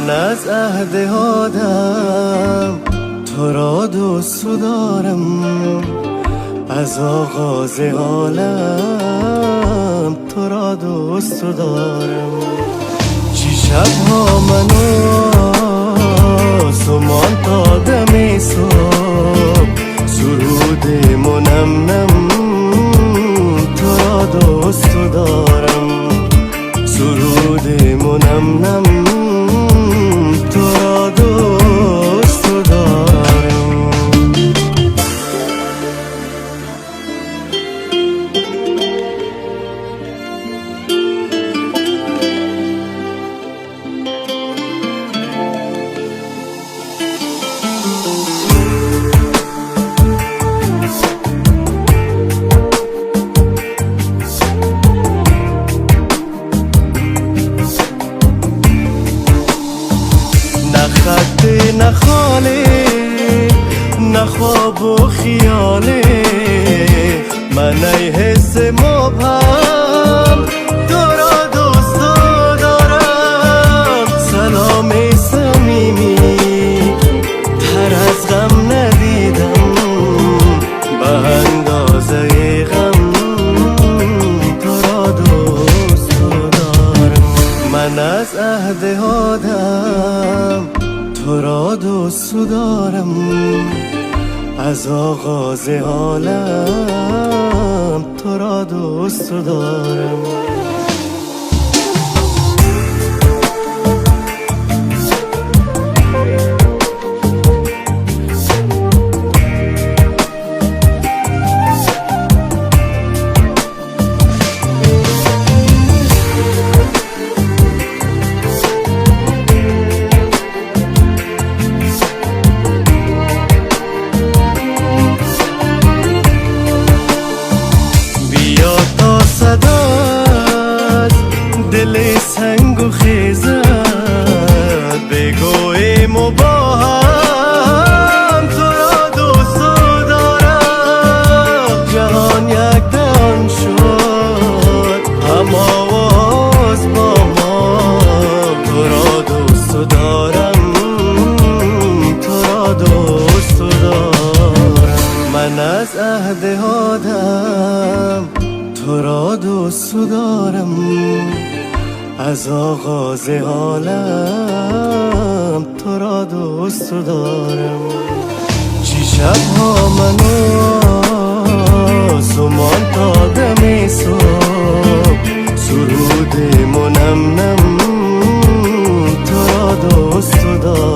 من از عهد آدم تو را دوست دارم، از آغاز عالم تو را دوست دارم. چی شبها منو آسمان تا دم صبح سرود منم نم تو را دوست دارم، سرود منم نم تو را دوست دارم. نه خاله نه خواب و خیاله، من ای حس مبهم تو را دوست دارم. سلام صمیمی تر از غم ندیدم، به اندازه غم تو را دوست دارم. من از عهد آدم تو را دوست دارم، از آغاز عالم تو را دوست دارم. دل سنگ و خیزد بگویم و با هم تو را دوست دارم. جهان یک دان شد هم آواز با ما تو را دوست دارم، تو را دوست دارم. من از عهد آدم تو را دوست دارم، از آغاز عالم تو را دوست دارم. چی شبها منو آسمان تا دم صبح سرود منم نم تو را دوست دارم.